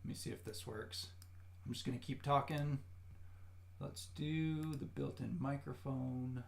Let me see if this works. I'm just going to keep talking. Let's do the built-in microphone.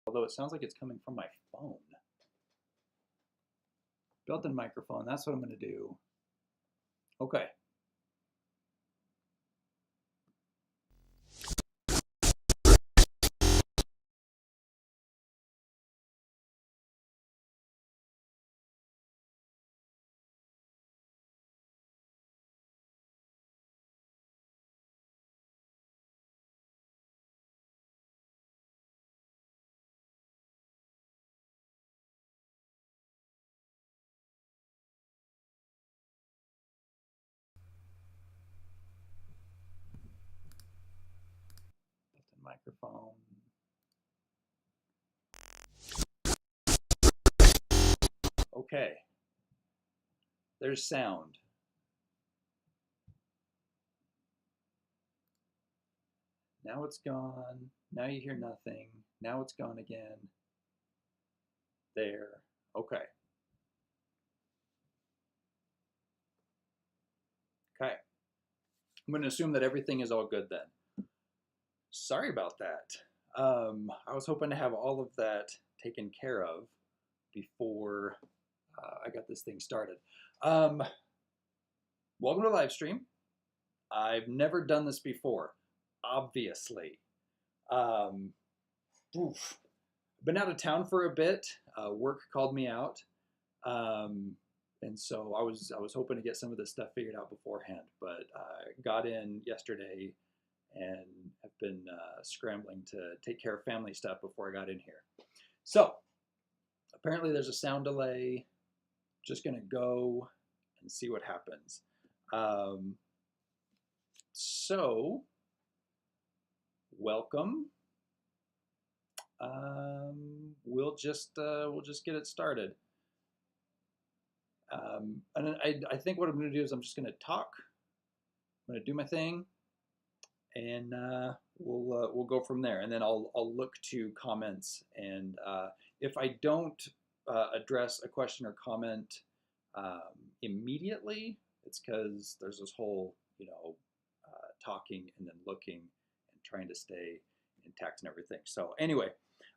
Although it sounds like it's coming from my phone. Built-in microphone, that's what I'm going to do. Okay. Built-in microphone. Okay. There's sound. Now it's gone. Now you hear nothing. Now it's gone again. There. Okay. Okay. I'm going to assume that everything is all good then. Sorry about that. I was hoping to have all of that taken care of before I got this thing started. Welcome to live stream. I've never done this before, obviously. Been out of town for a bit. Work called me out, and so I was hoping to get some of this stuff figured out beforehand. But got in yesterday and have been scrambling to take care of family stuff before I got in here. So apparently there's a sound delay. Just gonna go and see what happens. So welcome. We'll just get it started. And I think what I'm going to do is I'm just going to talk. I'm going to do my thing, and we'll go from there. And then I'll look to comments, and if I don't address a question or comment immediately, it's because there's this whole talking and then looking and trying to stay intact and everything. So anyway,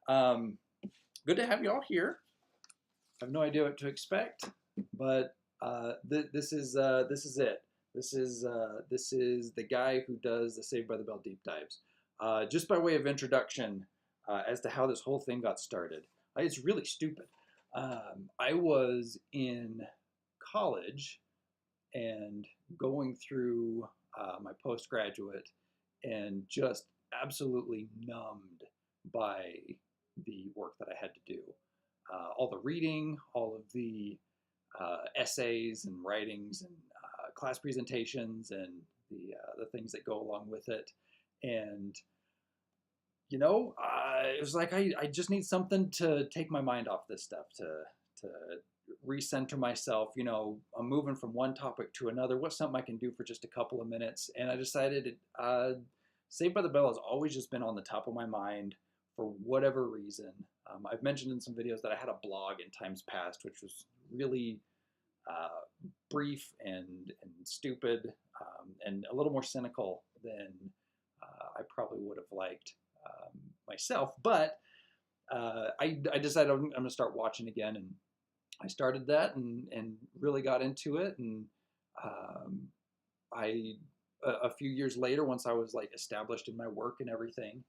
good to have you all here. I have no idea what to expect, but this is it. This is the guy who does the Saved by the Bell deep dives. Just by way of introduction as to how this whole thing got started. It's really stupid. I was in college and going through my postgraduate and just absolutely numbed by the work that I had to do. All the reading, all of the essays and writings and class presentations and the things that go along with it. And, it was like I just need something to take my mind off this stuff, to recenter myself. I'm moving from one topic to another. What's something I can do for just a couple of minutes? And I decided Saved by the Bell has always just been on the top of my mind for whatever reason. I've mentioned in some videos that I had a blog in times past, which was really brief and stupid and a little more cynical than I probably would have liked myself. But I decided I'm going to start watching again, and I started that and really got into it. And a few years later, once I was like established in my work and everything,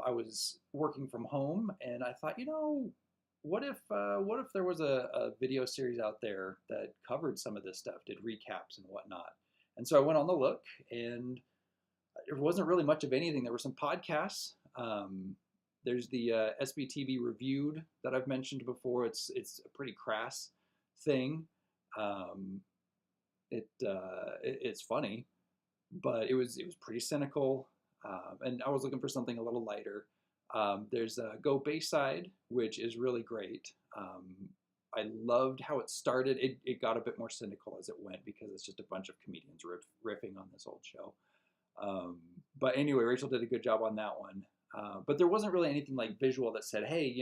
I was working from home, and I thought, what if there was a video series out there that covered some of this stuff, did recaps and whatnot. And so I went on the look, and there wasn't really much of anything. There were some podcasts. There's the SBTV Reviewed that I've mentioned before. It's a pretty crass thing. It's funny. but it was pretty cynical, and I was looking for something a little lighter. There's Go Bayside, which is really great. I loved how it started. It got a bit more cynical as it went because it's just a bunch of comedians riffing on this old show. But anyway, Rachel did a good job on that one. But there wasn't really anything like visual that said, hey,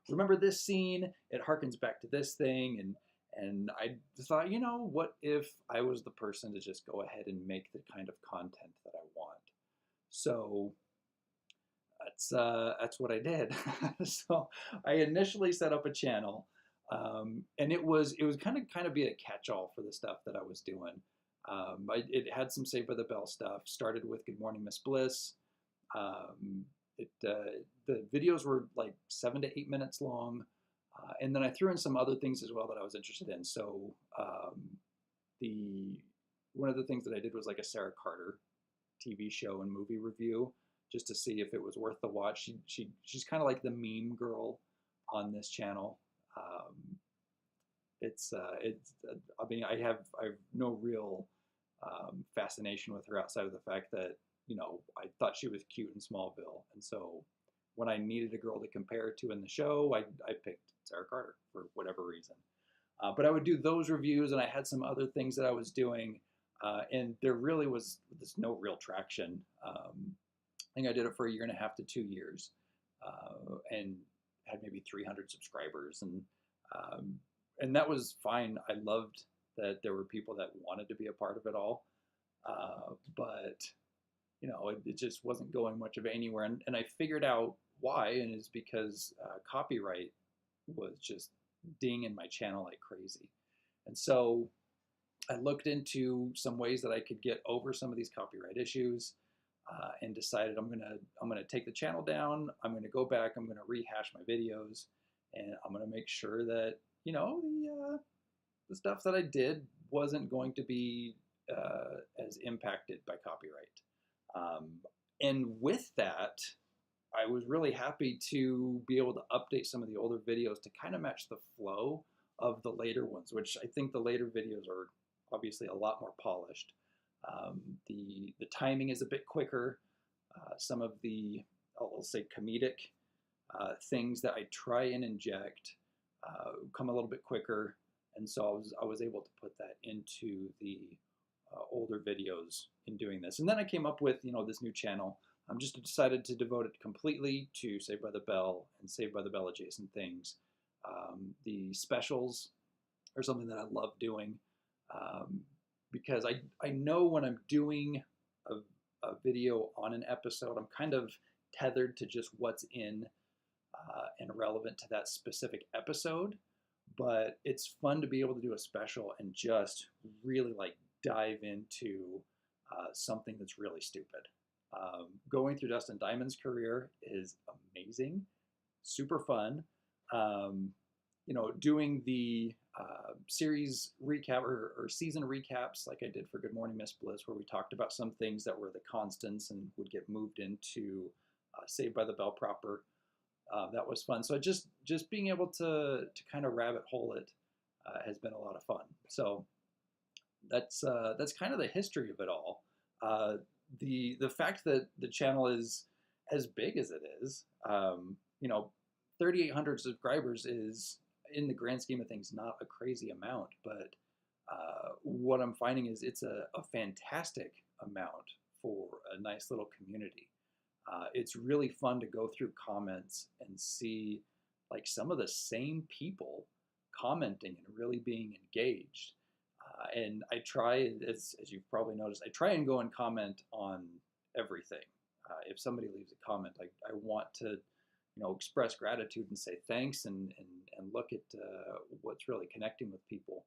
remember this scene? It harkens back to this thing. And I thought, what if I was the person to just go ahead and make the kind of content that I want? So that's what I did. So I initially set up a channel, and it was kind of be a catch-all for the stuff that I was doing. It had some Saved by the Bell stuff. Started with Good Morning Miss Bliss. The videos were like 7 to 8 minutes long, and then I threw in some other things as well that I was interested in. So one of the things that I did was like a Sarah Carter TV show and movie review, just to see if it was worth the watch. She's kind of like the meme girl on this channel. I mean, I have no real fascination with her outside of the fact that I thought she was cute in Smallville, and so when I needed a girl to compare to in the show, I picked Sarah Carter for whatever reason. But I would do those reviews, and I had some other things that I was doing, and there really was no real traction. I think I did it for 1.5 to 2 years, and had maybe 300 subscribers, and that was fine. I loved that there were people that wanted to be a part of it all, but it just wasn't going much of anywhere. And I figured out why, and it's because copyright was just dinging my channel like crazy. And so I looked into some ways that I could get over some of these copyright issues, and decided I'm gonna take the channel down. I'm gonna go back. I'm gonna rehash my videos, and I'm gonna make sure that the stuff that I did wasn't going to be as impacted by copyright. And with that, I was really happy to be able to update some of the older videos to kind of match the flow of the later ones, which I think the later videos are obviously a lot more polished. The timing is a bit quicker. Some of the, I'll say, comedic things that I try and inject come a little bit quicker, and so I was able to put that into the older videos in doing this. And then I came up with this new channel. I'm just decided to devote it completely to Saved by the Bell and Saved by the Bell adjacent things. The specials are something that I love doing, because I know when I'm doing a video on an episode, I'm kind of tethered to just what's in and relevant to that specific episode. But it's fun to be able to do a special and just really dive into something that's really stupid. Going through Dustin Diamond's career is amazing, super fun. Doing the series recap or season recaps like I did for Good Morning Miss Bliss, where we talked about some things that were the constants and would get moved into Saved by the Bell proper. That was fun. So just being able to kind of rabbit hole it has been a lot of fun. So that's kind of the history of it all. The fact that the channel is as big as it is, 3,800 subscribers is, in the grand scheme of things, not a crazy amount, but what I'm finding is it's a fantastic amount for a nice little community. It's really fun to go through comments and see some of the same people commenting and really being engaged. And I try, as you've probably noticed, I try and go and comment on everything. If somebody leaves a comment, I want to express gratitude and say thanks and look at what's really connecting with people.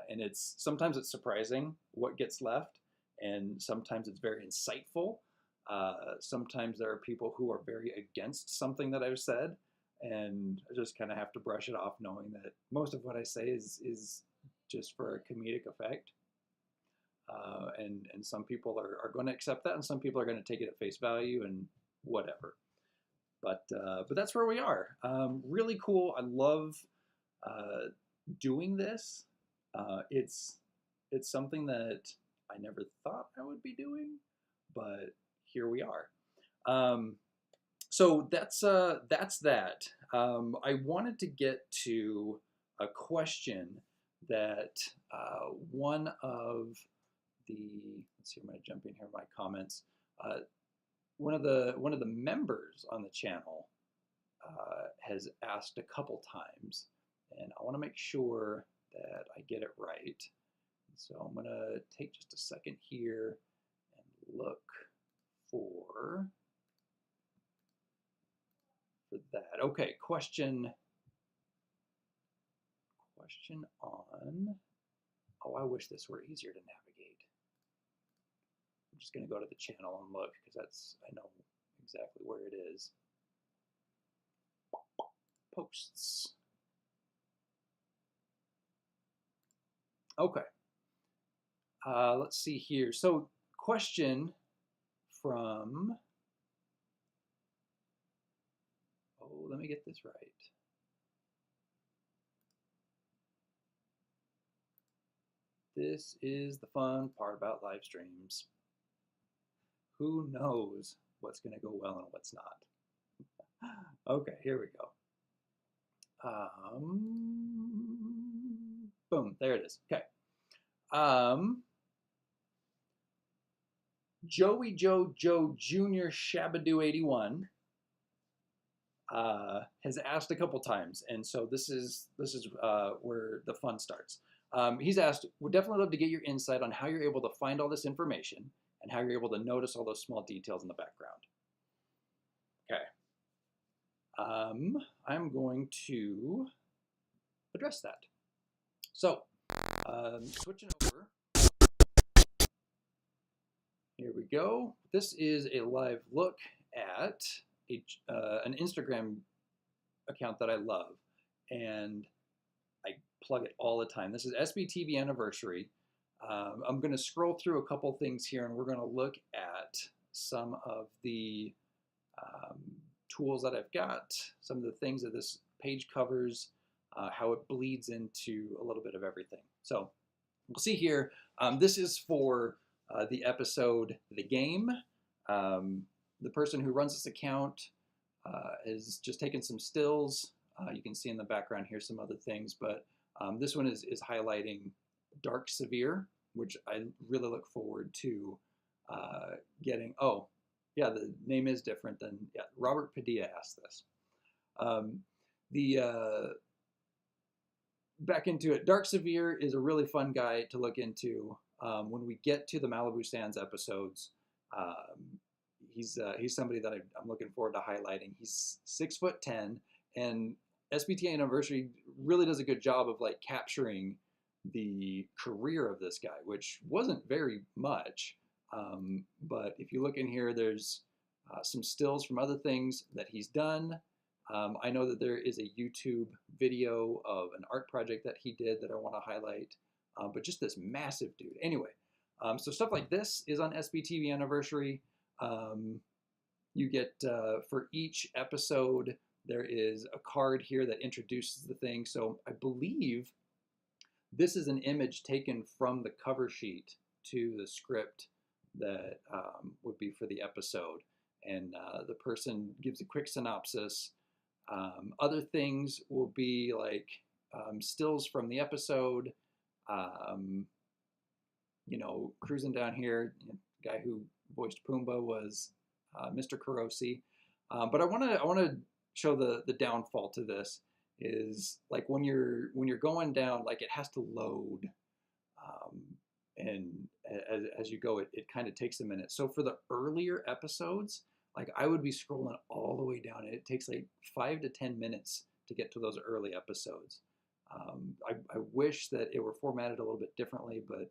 And sometimes it's surprising what gets left, and sometimes it's very insightful. Sometimes there are people who are very against something that I've said, and I just kind of have to brush it off, knowing that most of what I say is just for a comedic effect. And some people are going to accept that, and some people are going to take it at face value and whatever. But that's where we are. Really cool. I love doing this. It's something that I never thought I would be doing, but here we are. So that's that. I wanted to get to a question that one of the, let's see, I'm going to jump in here my comments. One of the members on the channel has asked a couple times, and I want to make sure that I get it right. So I'm going to take just a second here and look for that. Okay, question on, oh, I wish this were easier to navigate. I'm just going to go to the channel and look because I know exactly where it is. Posts. Okay. Let's see here. So question from, oh, let me get this right. This is the fun part about live streams. Who knows what's going to go well and what's not? Okay, here we go. Boom, there it is. Okay. Joey Joe Jr. Shabadoo 81 has asked a couple times, and so this is where the fun starts. He's asked, would definitely love to get your insight on how you're able to find all this information and how you're able to notice all those small details in the background. Okay. I'm going to address that. So, switching over. Here we go. This is a live look at an Instagram account that I love, and I plug it all the time. This is SBTV Anniversary. I'm going to scroll through a couple things here, and we're going to look at some of the tools that I've got, some of the things that this page covers, how it bleeds into a little bit of everything. So we'll see here. This is for the episode The Game. The person who runs this account has just taken some stills. You can see in the background here some other things, but this one is highlighting Dark Severe, which I really look forward to getting. Oh, yeah, the name is different than, yeah, Robert Padilla asked this. Back into it, Dark Severe is a really fun guy to look into. When we get to the Malibu Sands episodes, he's somebody that I'm looking forward to highlighting. He's 6'10", and SBTA Anniversary really does a good job of like capturing the career of this guy, which wasn't very much. But if you look in here, there's some stills from other things that he's done. I know that there is a YouTube video of an art project that he did that I want to highlight, but just this massive dude. Anyway, so stuff like this is on SBTV Anniversary. You get, for each episode, there is a card here that introduces the thing. So I believe this is an image taken from the cover sheet to the script that would be for the episode. And the person gives a quick synopsis. Other things will be like stills from the episode, you know, cruising down here. The guy who voiced Pumbaa was Mr. Kurosi. But I want to show the downfall to this is like when you're going down, like it has to load, and as you go, it kind of takes a minute. So for the earlier episodes, like I would be scrolling all the way down, and it takes like 5 to 10 minutes to get to those early episodes. I wish that it were formatted a little bit differently, but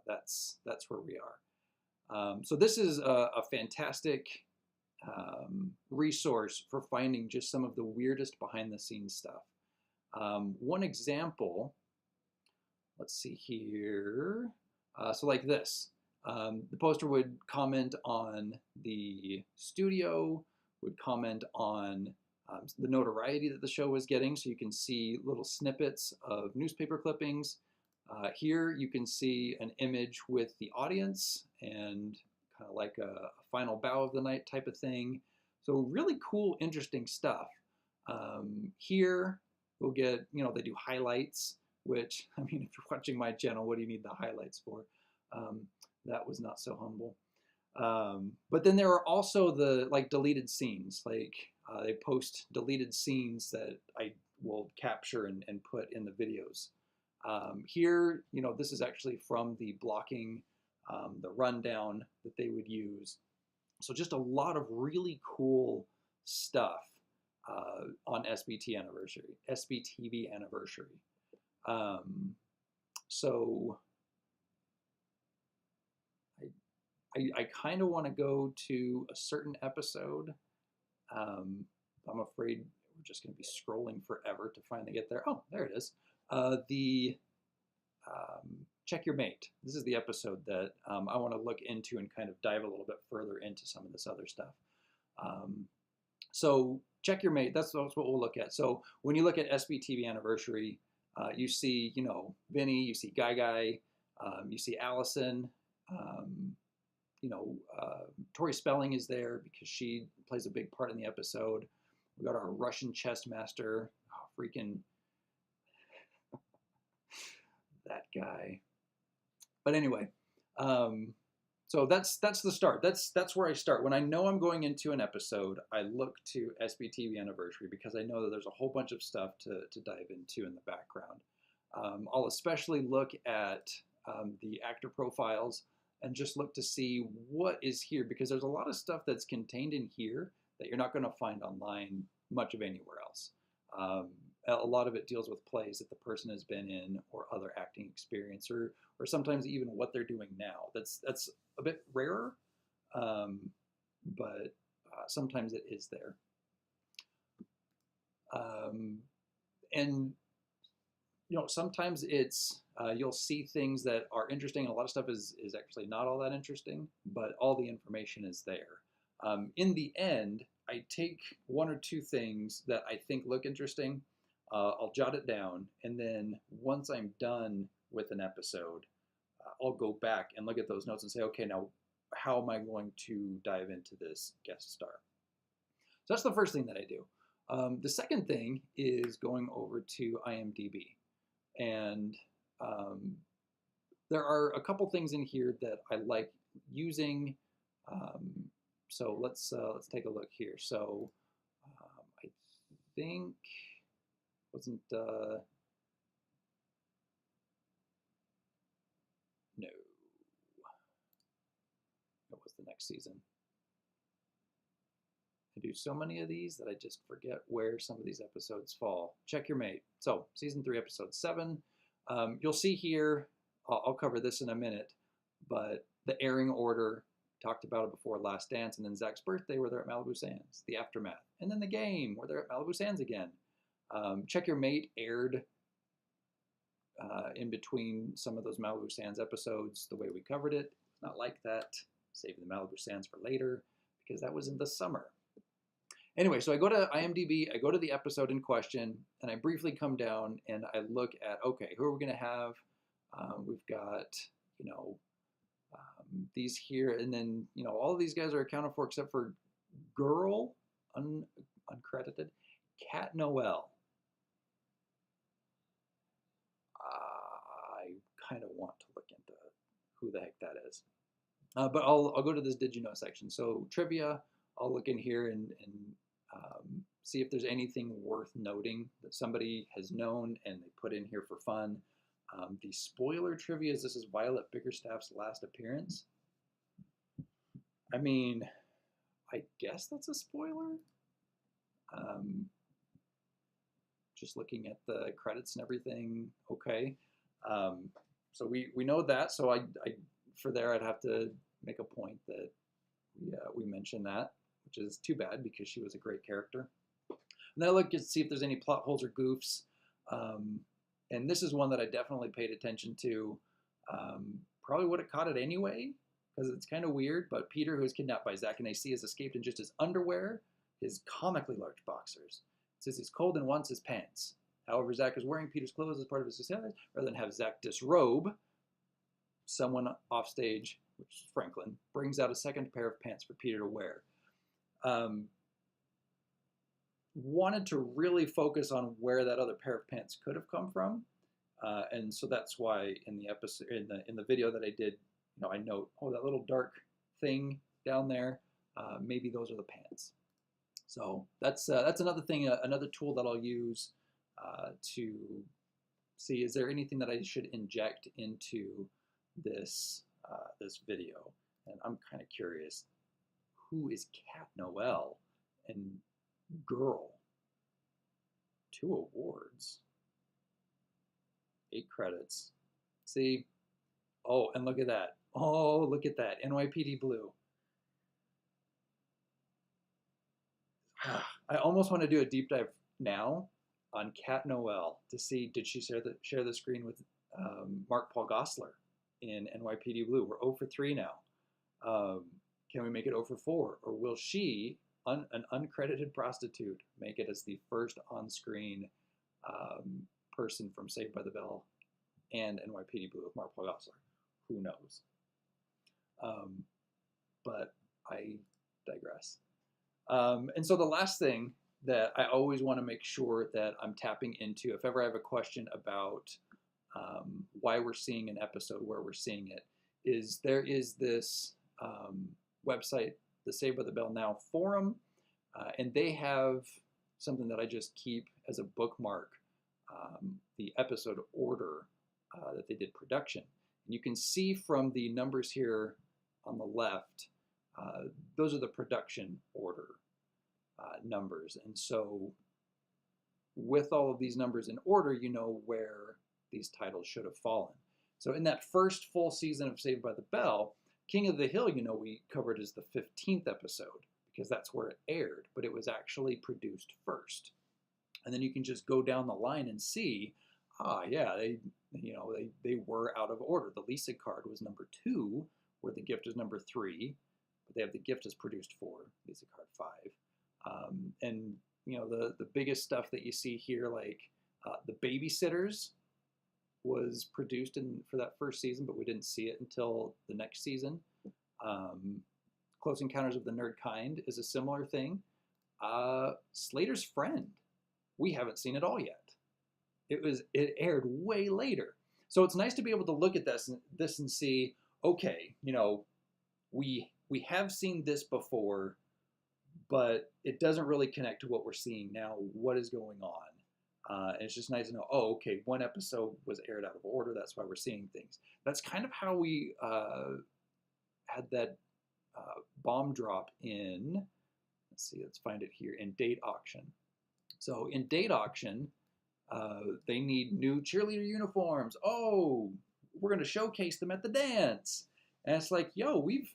that's where we are. So this is a fantastic resource for finding just some of the weirdest behind the scenes stuff. One example, let's see here. So like this, the poster would comment on the studio, would comment on the notoriety that the show was getting. So you can see little snippets of newspaper clippings. Here you can see an image with the audience and kind of like a final bow of the night type of thing. So really cool, interesting stuff. Here we'll get, they do highlights, which, I mean, if you're watching my channel, what do you need the highlights for? That was not so humble. But then there are also the deleted scenes. They post deleted scenes that I will capture and put in the videos. Here, this is actually from the blocking, the rundown that they would use. So just a lot of really cool stuff on SBTV anniversary. So I kind of want to go to a certain episode. I'm afraid we're just going to be scrolling forever to finally get there. Oh, there it is. Check Your Mate. This is the episode that I want to look into and kind of dive a little bit further into some of this other stuff. So Check Your Mate, that's what we'll look at. So when you look at SBTV Anniversary, you see, Vinny, you see Guy, you see Allison, Tori Spelling is there because she plays a big part in the episode. We got our Russian chess master, freaking that guy. But anyway, so that's the start. That's where I start. When I know I'm going into an episode, I look to SBTV Anniversary because I know that there's a whole bunch of stuff to dive into in the background. I'll especially look at the actor profiles and just look to see what is here, because there's a lot of stuff that's contained in here that you're not going to find online much of anywhere else. A lot of it deals with plays that the person has been in or other acting experience, or sometimes even what they're doing now. That's a bit rarer, but sometimes it is there. And sometimes it's you'll see things that are interesting, and a lot of stuff is actually not all that interesting, but all the information is there. In the end, I take one or two things that I think look interesting, I'll jot it down, and then once I'm done with an episode, I'll go back and look at those notes and say, okay, now how am I going to dive into this guest star? So that's the first thing that I do. The second thing is going over to IMDb. And there are a couple things in here that I like using. So let's take a look here. So I think wasn't no. What was the next season? I do so many of these that I just forget where some of these episodes fall. Check Your Mate. So season 3, episode 7. You'll see here, I'll cover this in a minute, but the airing order, talked about it before, Last Dance, and then Zach's birthday where they're at Malibu Sands, the aftermath, and then the game where they're at Malibu Sands again. Check Your Mate aired in between some of those Malibu Sands episodes the way we covered it. It's not like that. Save the Malibu Sands for later because that was in the summer. Anyway, so I go to IMDb, I go to the episode in question, and I briefly come down and I look at, okay, who are we going to have? We've got, these here, and then, all of these guys are accounted for except for girl, uncredited, Cat Noel. I kind of want to look into who the heck that is. But I'll go to this Did You Know section. So trivia, I'll look in here and see if there's anything worth noting that somebody has known and they put in here for fun. The spoiler trivia is this is Violet Bickerstaff's last appearance. I mean, I guess that's a spoiler. Just looking at the credits and everything, okay. So we know that. So I for there I'd have to make a point that we mentioned that, which is too bad because she was a great character. And then I look to see if there's any plot holes or goofs. And this is one that I definitely paid attention to. Probably would have caught it anyway, because it's kind of weird, but Peter, who is kidnapped by Zach and AC, has escaped in just his underwear, his comically large boxers. It says he's cold and wants his pants. However, Zach is wearing Peter's clothes as part of his disguise, rather than have Zach disrobe. Someone off stage, which is Franklin, brings out a second pair of pants for Peter to wear. Wanted to really focus on where that other pair of pants could have come from, and so that's why in the episode, in the video that I did, I note, oh, that little dark thing down there, maybe those are the pants. So that's another thing, another tool that I'll use to see, is there anything that I should inject into this this video? And I'm kind of curious, who is Cat Noel? And girl, 2 awards, 8 credits. See, oh, and look at that. Oh, look at that, NYPD Blue. I almost want to do a deep dive now on Cat Noel to see, did she share the screen with Mark Paul Gosselaar in NYPD Blue? We're 0 for 3 now. Can we make it 0 for 4? Or will she, an uncredited prostitute, make it as the first on-screen person from Saved by the Bell and NYPD Blue with Mark Paul Gosselaar? Who knows? But I digress. And so the last thing that I always want to make sure that I'm tapping into, if ever I have a question about why we're seeing an episode where we're seeing it, is there is this website, the Saved by the Bell Now forum, and they have something that I just keep as a bookmark, the episode order that they did production. And you can see from the numbers here on the left, those are the production order numbers. And so with all of these numbers in order, you know where these titles should have fallen. So in that first full season of Saved by the Bell, King of the Hill, we covered as the 15th episode because that's where it aired, but it was actually produced first. And then you can just go down the line and see, yeah, they were out of order. The Lisa card was number 2, where The Gift is number 3, but they have The Gift as produced 4, Lisa card 5. And the biggest stuff that you see here, like The Babysitters, was produced for that first season, but we didn't see it until the next season. Close Encounters of the Nerd Kind is a similar thing. Slater's Friend, we haven't seen it all yet. It aired way later. So it's nice to be able to look at this and see, okay, we have seen this before, but it doesn't really connect to what we're seeing now. What is going on? And it's just nice to know, oh, okay, one episode was aired out of order. That's why we're seeing things. That's kind of how we had that bomb drop in, let's find it here, in Date Auction. So in Date Auction, they need new cheerleader uniforms. Oh, we're going to showcase them at the dance. And it's like, yo, we've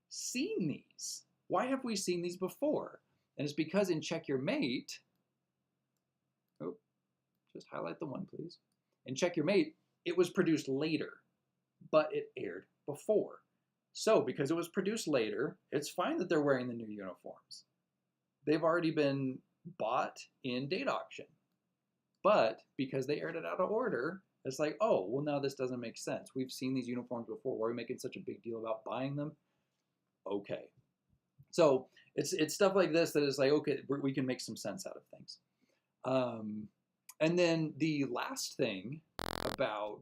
seen these. Why have we seen these before? And it's because in Check Your Mate, just highlight the one, please. In Check Your Mate, it was produced later, but it aired before. So because it was produced later, it's fine that they're wearing the new uniforms. They've already been bought in Date Auction. But because they aired it out of order, it's like, oh, well, now this doesn't make sense. We've seen these uniforms before. Why are we making such a big deal about buying them? Okay. So it's stuff like this that is like, okay, we can make some sense out of things. And then the last thing about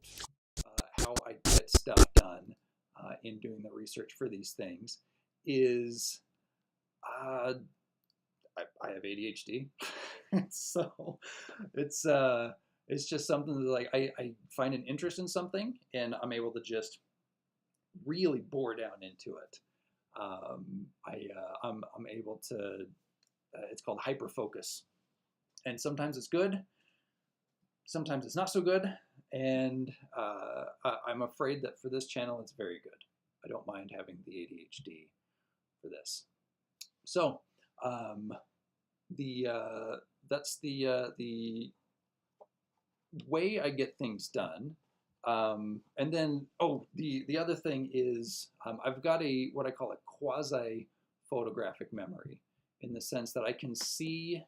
how I get stuff done in doing the research for these things is I have ADHD. So it's just something that, like, I find an interest in something and I'm able to just really bore down into it. I'm able to, it's called hyperfocus. And sometimes it's good. Sometimes it's not so good, and I'm afraid that for this channel, it's very good. I don't mind having the ADHD for this. So that's the way I get things done. And then, the other thing is I've got what I call a quasi-photographic memory, in the sense that I can see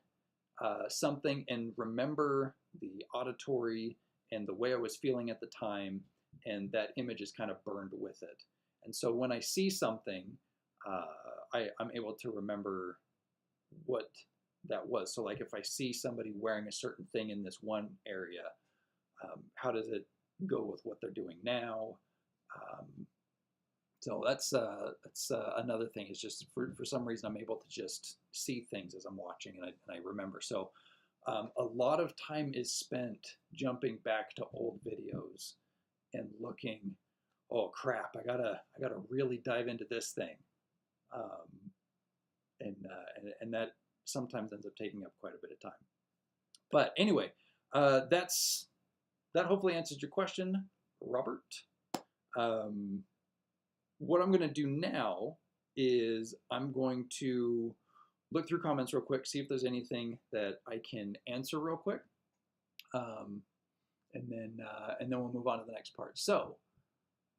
something and remember the auditory and the way I was feeling at the time, and that image is kind of burned with it. And so when I see something, I'm able to remember what that was. So like if I see somebody wearing a certain thing in this one area, how does it go with what they're doing now? So that's another thing. Is just for some reason I'm able to just see things as I'm watching, and I remember. So a lot of time is spent jumping back to old videos and looking. Oh crap! I gotta really dive into this thing, and that sometimes ends up taking up quite a bit of time. But anyway, that hopefully answers your question, Robert. What I'm going to do now is I'm going to look through comments real quick, see if there's anything that I can answer real quick, and then we'll move on to the next part. So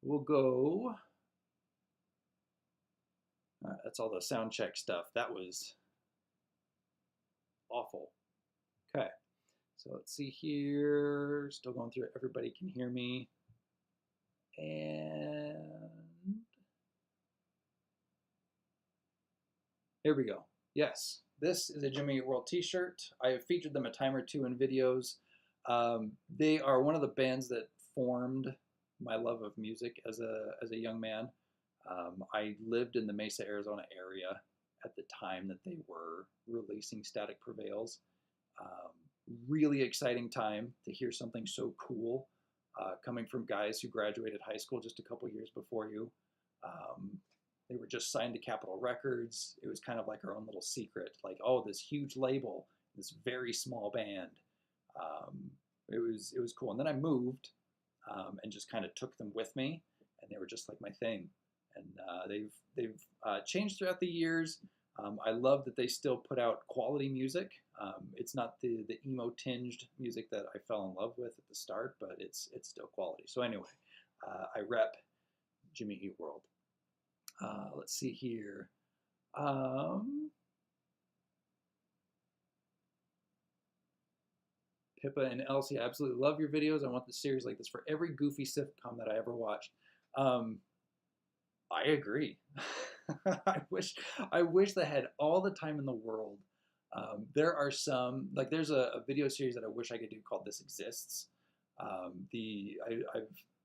we'll go. That's all the sound check stuff. That was awful. Okay, so let's see here. Still going through it. Everybody can hear me. And here we go. Yes, this is a Jimmy Eat World t-shirt. I have featured them a time or two in videos. They are one of the bands that formed my love of music as a young man. I lived in the Mesa, Arizona area at the time that they were releasing Static Prevails. Really exciting time to hear something so cool coming from guys who graduated high school just a couple years before you. They were just signed to Capitol Records. It was kind of like our own little secret, like, oh, this huge label, this very small band. It was cool. And then I moved and just kind of took them with me, and they were just like my thing. And they've changed throughout the years. I love that they still put out quality music. It's not the emo tinged music that I fell in love with at the start, but it's still quality. So anyway, I rep Jimmy Eat World. Let's see here. Pippa and Elsie, I absolutely love your videos. I want the series like this for every goofy sitcom that I ever watched. I agree. I wish they had all the time in the world. There are some, like there's a video series that I wish I could do called This Exists. I've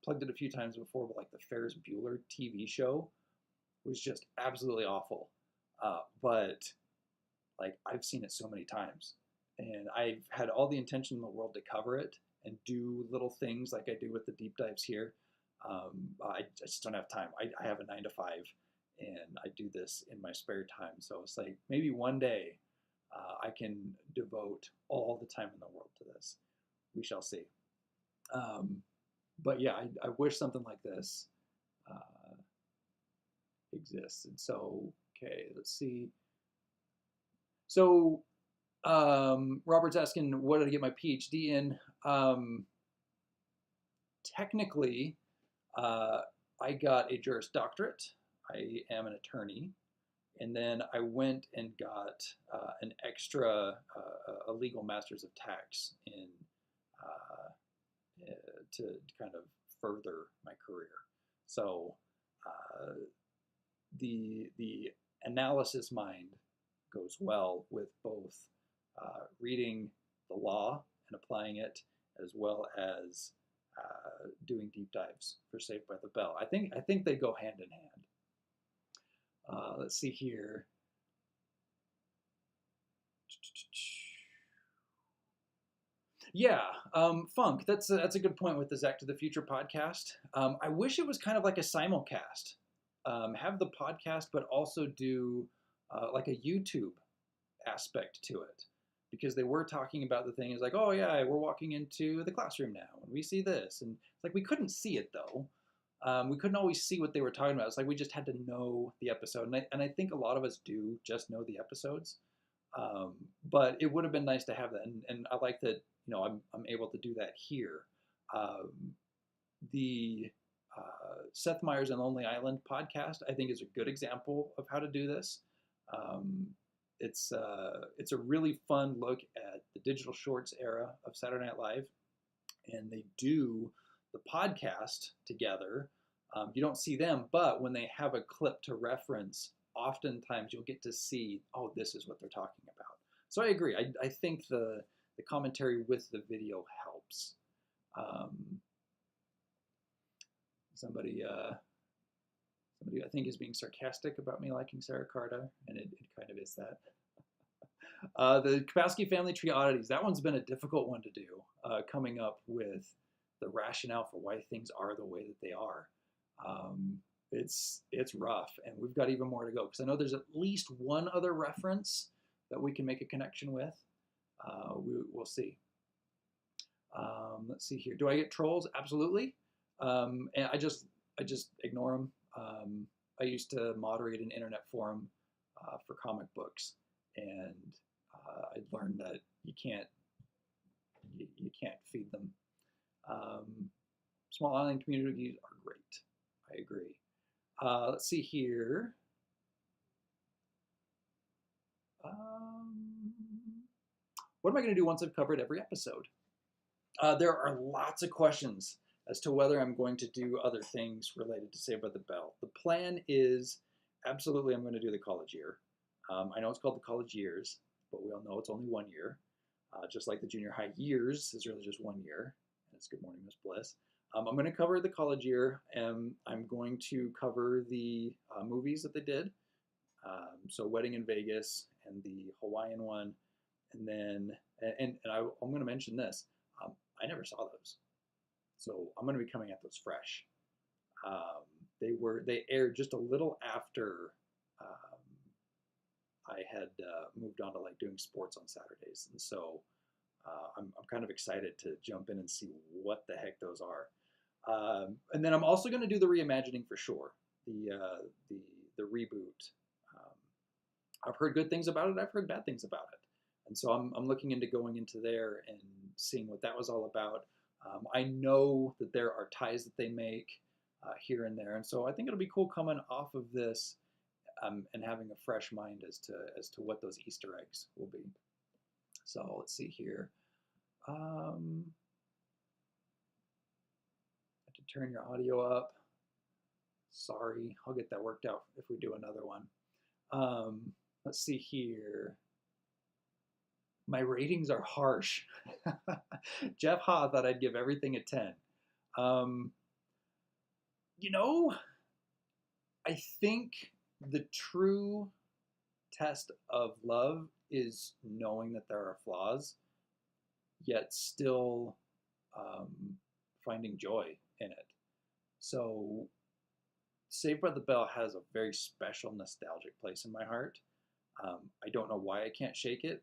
plugged it a few times before, but like the Ferris Bueller TV show was just absolutely awful. But like I've seen it so many times, and I've had all the intention in the world to cover it and do little things like I do with the deep dives here. I just don't have time. I have a 9-to-5, and I do this in my spare time. So it's like maybe one day I can devote all the time in the world to this. We shall see. But yeah, I wish something like this exists. And so, okay, let's see. So Robert's asking, what did I get my PhD in? Technically, I got a Juris Doctorate. I am an attorney. And then I went and got an extra, a legal master's of tax to kind of further my career. So the analysis mind goes well with both reading the law and applying it, as well as doing deep dives for Saved by the Bell. I think they go hand in hand. Let's see here. Yeah, Funk. That's a good point with the Zach to the Future podcast. I wish it was kind of like a simulcast. Have the podcast, but also do like a YouTube aspect to it, because they were talking about the thing. It's like, oh yeah, we're walking into the classroom now, and we see this, and it's like we couldn't see it though. We couldn't always see what they were talking about. It's like we just had to know the episode, and I think a lot of us do just know the episodes. But it would have been nice to have that, and I like that. You know, I'm able to do that here. The Seth Meyers and Lonely Island podcast, I think, is a good example of how to do this. it's a really fun look at the digital shorts era of Saturday Night Live, and they do the podcast together. You don't see them, but when they have a clip to reference, oftentimes you'll get to see, oh, this is what they're talking about. So I agree. I think the commentary with the video helps. Somebody I think is being sarcastic about me liking Sarah Carta, and it kind of is that. The Kapowski Family Tree Oddities, that one's been a difficult one to do, coming up with the rationale for why things are the way that they are. It's rough, and we've got even more to go, because I know there's at least one other reference that we can make a connection with. We'll see. Let's see here. Do I get trolls? Absolutely. And I just ignore them. I used to moderate an internet forum for comic books, and I learned that you can't feed them. Small online communities are great. I agree. Let's see here. What am I going to do once I've covered every episode? There are lots of questions as to whether I'm going to do other things related to Saved by the Bell. The plan is absolutely I'm going to do the college year. I know it's called the college years, but we all know it's only 1 year. Just like the junior high years is really just 1 year. And it's Good Morning, Miss Bliss. I'm going to cover the college year, and I'm going to cover the movies that they did. So Wedding in Vegas and the Hawaiian one. And then, I'm going to mention this. I never saw those. So I'm going to be coming at those fresh. They aired just a little after I had moved on to like doing sports on Saturdays, and so I'm kind of excited to jump in and see what the heck those are. And then I'm also going to do the reimagining for sure, the reboot. I've heard good things about it. I've heard bad things about it, and so I'm looking into going into there and seeing what that was all about. I know that there are ties that they make here and there, and so I think it'll be cool coming off of this and having a fresh mind as to what those Easter eggs will be. So let's see here. I have to turn your audio up. Sorry, I'll get that worked out if we do another one. Let's see here. My ratings are harsh. Jeff Ha thought I'd give everything a 10. I think the true test of love is knowing that there are flaws, yet still finding joy in it. So Saved by the Bell has a very special nostalgic place in my heart. I don't know why I can't shake it,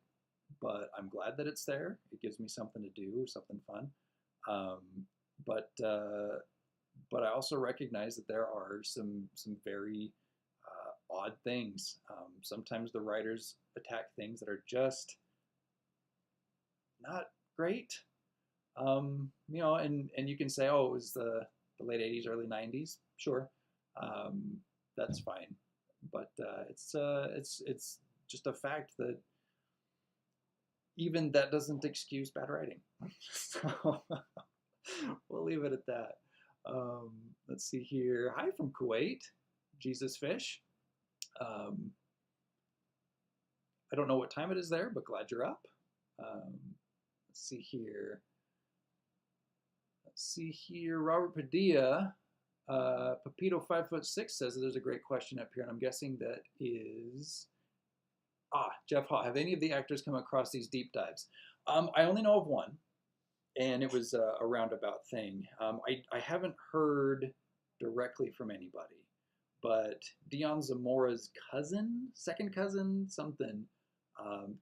but I'm glad that it's there. It gives me something to do, something fun. But I also recognize that there are some very odd things. Sometimes the writers attack things that are just not great. And you can say, oh, it was the late 80s, early 90s. Sure, that's fine. But it's just a fact that even that doesn't excuse bad writing. So we'll leave it at that. Let's see here. Hi from Kuwait, Jesus Fish. I don't know what time it is there, but glad you're up. Let's see here. Robert Padilla, Pepito 5'6" says that there's a great question up here, and I'm guessing that is Jeff Ha. Have any of the actors come across these deep dives? I only know of one, and it was a roundabout thing. I haven't heard directly from anybody, but Dion Zamora's cousin, second cousin, something,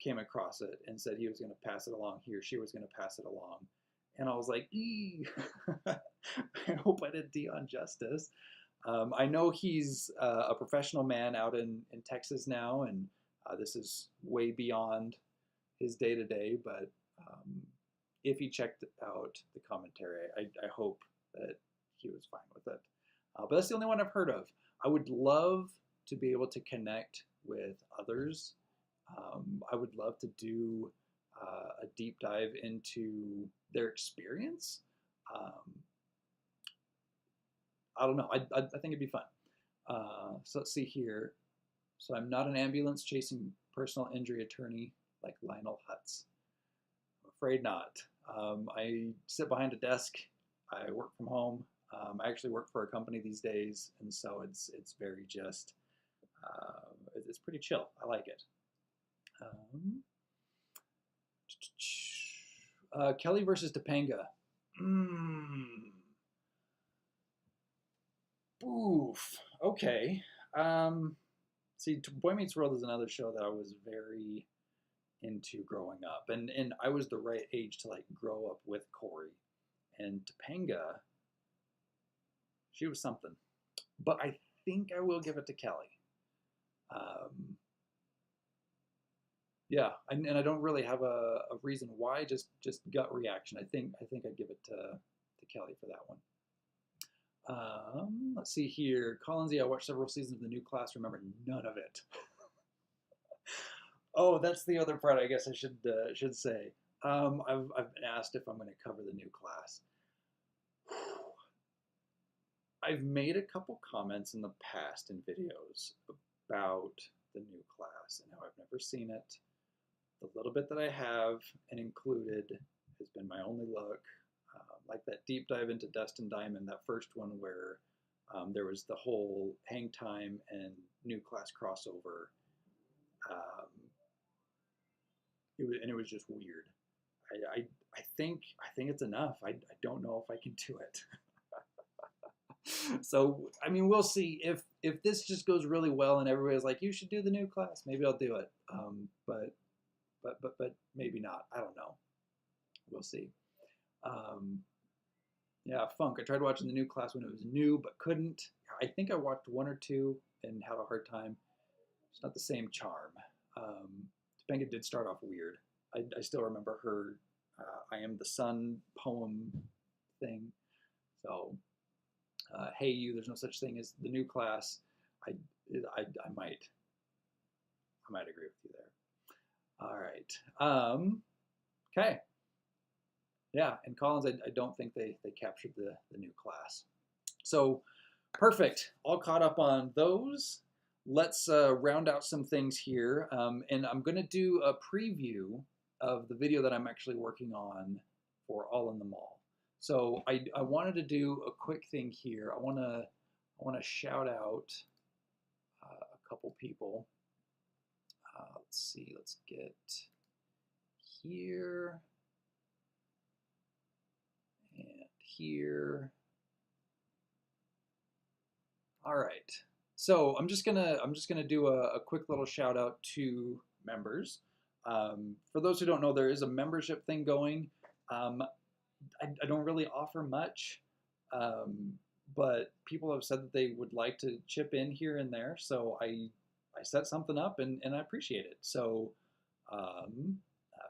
came across it and said he was going to pass it along. He or she was going to pass it along. And I was like, I hope I did Dion justice. I know he's a professional man out in Texas now, and this is way beyond his day-to-day, but if he checked out the commentary, I hope that he was fine with it. But that's the only one I've heard of. I would love to be able to connect with others I would love to do a deep dive into their experience. I don't know. I think it'd be fun. So let's see here. So I'm not an ambulance chasing personal injury attorney like Lionel Hutz. I'm afraid not. I sit behind a desk. I work from home. I actually work for a company these days, and so it's very just it's pretty chill. I like it. Kelly versus Topanga. Oof. Okay. See, Boy Meets World is another show that I was very into growing up, and I was the right age to like grow up with Corey, and Topanga. She was something, but I think I will give it to Kelly. Yeah, and I don't really have a reason why. Just gut reaction. I think I'd give it to Kelly for that one. Let's see here. Collinsy, I watched several seasons of The New Class. Remember none of it. Oh, that's the other part. I guess I should say. I've been asked if I'm going to cover The New Class. I've made a couple comments in the past in videos about The New Class and how I've never seen it. The little bit that I have and included has been my only look. Like that deep dive into Dust and Diamond, that first one where there was the whole Hang Time and New Class crossover. It was just weird. I think it's enough. I don't know if I can do it. So I mean, we'll see if this just goes really well and everybody's like, you should do The New Class. Maybe I'll do it. But maybe not. I don't know. We'll see. Yeah, Funk. I tried watching The New Class when it was new, but couldn't. I think I watched one or two and had a hard time. It's not the same charm. Topanga did start off weird. I still remember her I Am the Sun poem thing. So, Hey You, there's no such thing as The New Class. I might agree with you there. All right. Okay. Yeah, and Collins, I don't think they captured the New Class. So, perfect. All caught up on those. Let's round out some things here. And I'm going to do a preview of the video that I'm actually working on for All in the Mall. So I wanted to do a quick thing here. I want to shout out a couple people. Let's see. Let's get here and here. All right. So I'm just gonna do a quick little shout out to members. For those who don't know, there is a membership thing going. I don't really offer much, but people have said that they would like to chip in here and there. So I set something up and I appreciate it. So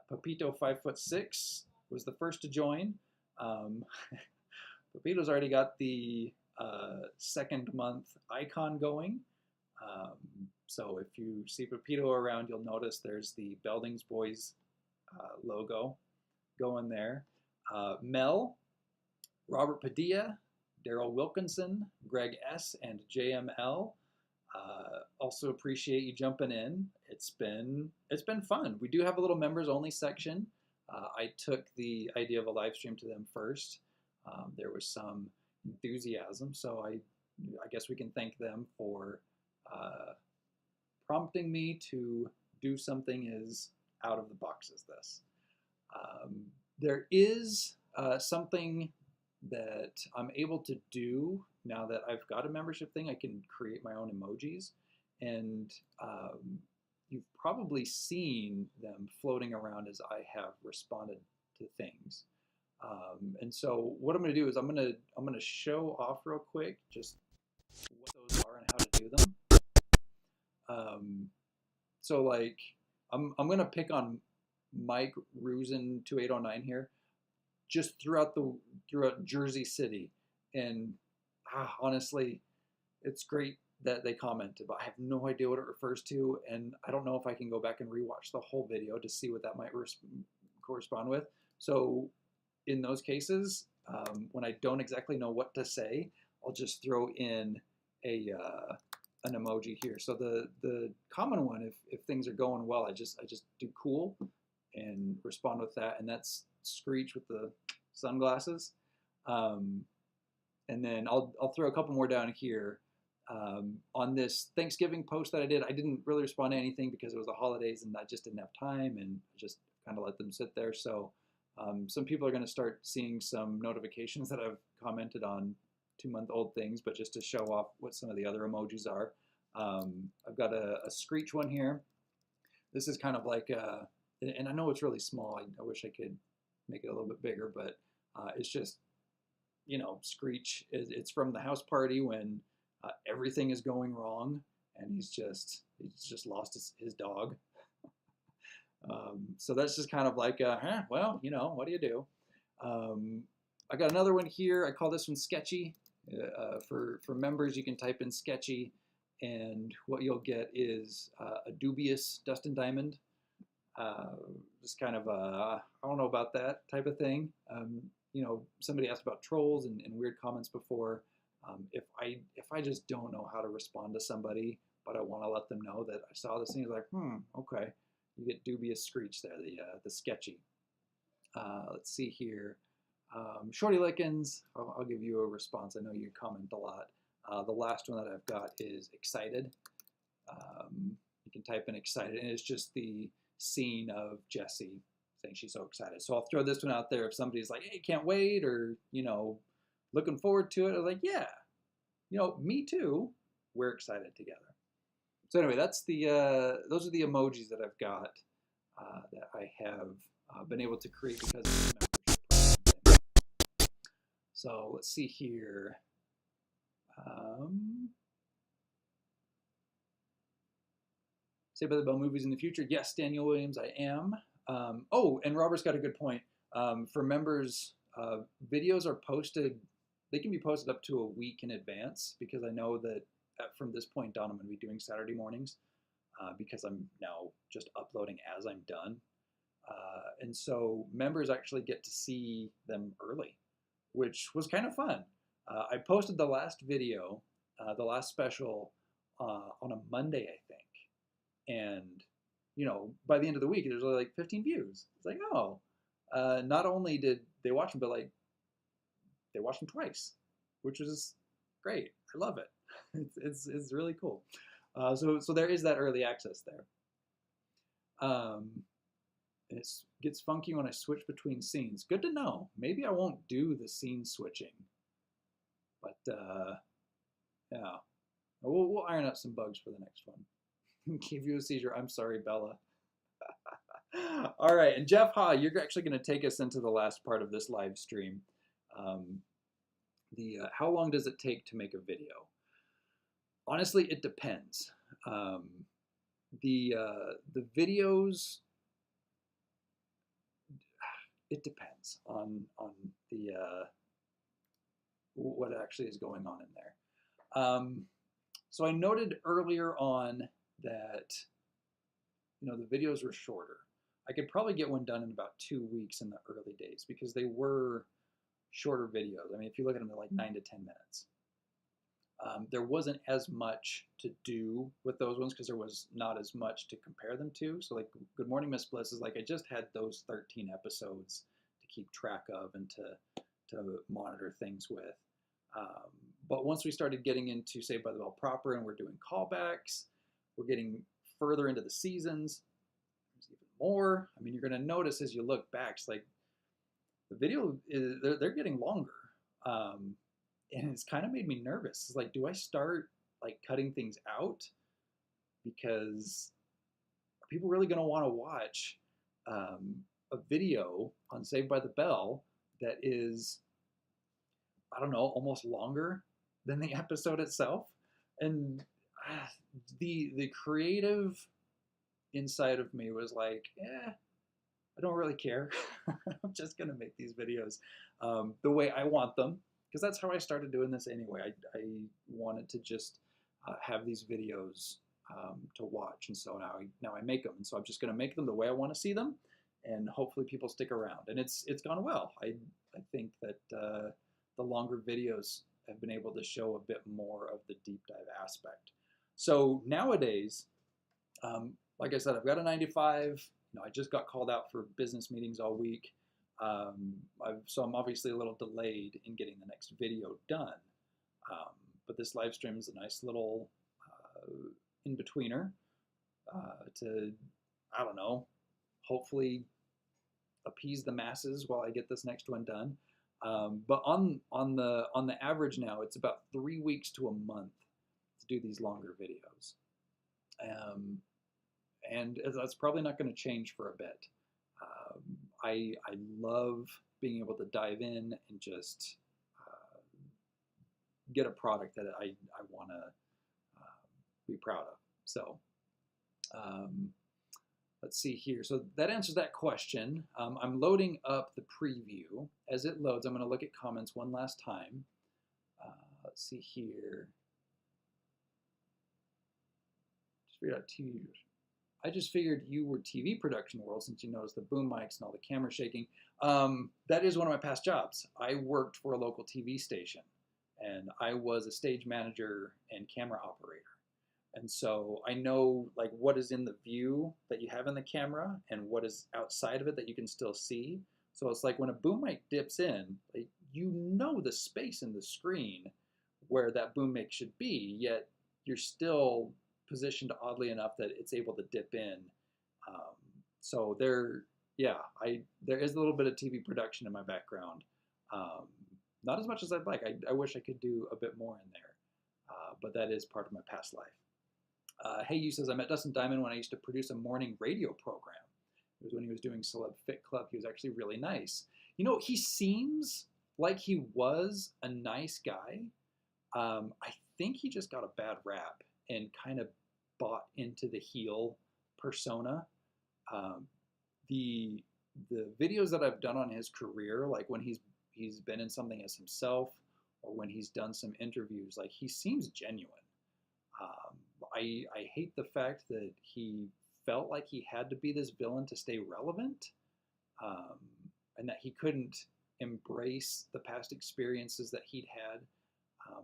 Pepito 5'6" was the first to join. Pepito's already got the second month icon going. So if you see Pepito around, you'll notice there's the Beldings Boys logo going there. Mel, Robert Padilla, Daryl Wilkinson, Greg S., and JML. Also appreciate you jumping in. It's been fun. We do have a little members only section. I took the idea of a live stream to them first. There was some enthusiasm, so I guess we can thank them for prompting me to do something as out of the box as this. There is something that I'm able to do now that I've got a membership thing. I can create my own emojis, and you've probably seen them floating around as I have responded to things. And so what I'm going to do is I'm going to show off real quick just what those are and how to do them. So like I'm going to pick on Mike Rusin 2809 here, just throughout Jersey City, and honestly, it's great that they commented, but I have no idea what it refers to, and I don't know if I can go back and rewatch the whole video to see what that might correspond with. So in those cases, when I don't exactly know what to say, I'll just throw in an emoji here. So the common one, if things are going well, I just do cool and respond with that, and that's Screech with the sunglasses. And then I'll throw a couple more down here. On this Thanksgiving post that I didn't really respond to anything because it was the holidays and I just didn't have time, and just kind of let them sit there. So some people are going to start seeing some notifications that I've commented on 2-month-old things, but just to show off what some of the other emojis are. I've got a Screech one here. This is kind of like, and I know it's really small. I wish I could make it a little bit bigger, but it's just, you know, Screech. It's from the house party when everything is going wrong, and he's just lost his dog. So that's just kind of like, well, you know, what do you do? I got another one here. I call this one Sketchy. For members, you can type in Sketchy, and what you'll get is a dubious Dustin Diamond. Just kind of a, I don't know about that type of thing. You know, somebody asked about trolls and weird comments before. If I just don't know how to respond to somebody, but I want to let them know that I saw this thing, it's like, okay, you get dubious Screech there, the Sketchy. Let's see here. Shorty Lickens, I'll give you a response. I know you comment a lot. The last one that I've got is Excited. You can type in Excited, and it's just the scene of Jessie saying she's so excited. So I'll throw this one out there if somebody's like, hey, can't wait, or, you know, looking forward to it. I was like, yeah, you know, me too. We're excited together. So anyway, that's those are the emojis that I've got that I have been able to create because of the membership program. So let's see here. Say by the Bell movies in the future. Yes, Daniel Williams, I am. Oh, and Robert's got a good point. For members, videos are posted. They can be posted up to a week in advance, because I know that from this point on, I'm going to be doing Saturday mornings because I'm now just uploading as I'm done. And so members actually get to see them early, which was kind of fun. I posted the last video, the last special, on a Monday, I think. And, you know, by the end of the week, there's only like 15 views. It's like, oh, not only did they watch them, but like they watched them twice, which was great. I love it. It's really cool. So there is that early access there. And it gets funky when I switch between scenes. Good to know. Maybe I won't do the scene switching, but yeah, we'll iron out some bugs for the next one. Give you a seizure. I'm sorry, Bella. All right, and Jeff Ha, you're actually going to take us into the last part of this live stream. How long does it take to make a video? Honestly, it depends. The videos, it depends on the what actually is going on in there. So I noted earlier on that, you know, the videos were shorter. I could probably get one done in about 2 weeks in the early days because they were shorter videos. I mean, if you look at them, they're like 9 to 10 minutes. There wasn't as much to do with those ones because there was not as much to compare them to. So like Good Morning Miss Bliss is like, I just had those 13 episodes to keep track of and to monitor things with. But once we started getting into Saved by the Bell proper and we're doing callbacks, we're getting further into the seasons, there's even more. I mean, you're going to notice as you look back, it's like the video, they're getting longer. And it's kind of made me nervous. It's like, do I start like cutting things out? Because are people really going to want to watch a video on Saved by the Bell that is, I don't know, almost longer than the episode itself? And the creative inside of me was like, I don't really care. I'm just going to make these videos the way I want them. Because that's how I started doing this anyway. I wanted to just have these videos to watch. And so now I make them. And so I'm just going to make them the way I want to see them, and hopefully people stick around. And it's gone well. I think that the longer videos have been able to show a bit more of the deep dive aspect. So nowadays, like I said, I've got a 9 to 5. I just got called out for business meetings all week. So I'm obviously a little delayed in getting the next video done. But this live stream is a nice little in-betweener to, I don't know, hopefully appease the masses while I get this next one done. But on the average now, it's about 3 weeks to a month to do these longer videos. And that's probably not going to change for a bit. I love being able to dive in and just get a product that I want to be proud of. So let's see here. So that answers that question. I'm loading up the preview. As it loads, I'm going to look at comments one last time. Let's see here. Just figured out TV. I just figured you were TV production world since you noticed the boom mics and all the camera shaking. That is one of my past jobs. I worked for a local TV station, and I was a stage manager and camera operator. And so I know like what is in the view that you have in the camera and what is outside of it that you can still see. So it's like when a boom mic dips in, like, you know the space in the screen where that boom mic should be, yet you're still positioned oddly enough that it's able to dip in. So there is a little bit of TV production in my background. Not as much as I'd like. I wish I could do a bit more in there, but that is part of my past life. Hey, you says, I met Dustin Diamond when I used to produce a morning radio program. It was when he was doing Celeb Fit Club. He was actually really nice. He seems like he was a nice guy. I think he just got a bad rap and kind of bought into the heel persona. The videos that I've done on his career, like when he's been in something as himself or when he's done some interviews, like he seems genuine. I hate the fact that he felt like he had to be this villain to stay relevant, and that he couldn't embrace the past experiences that he'd had.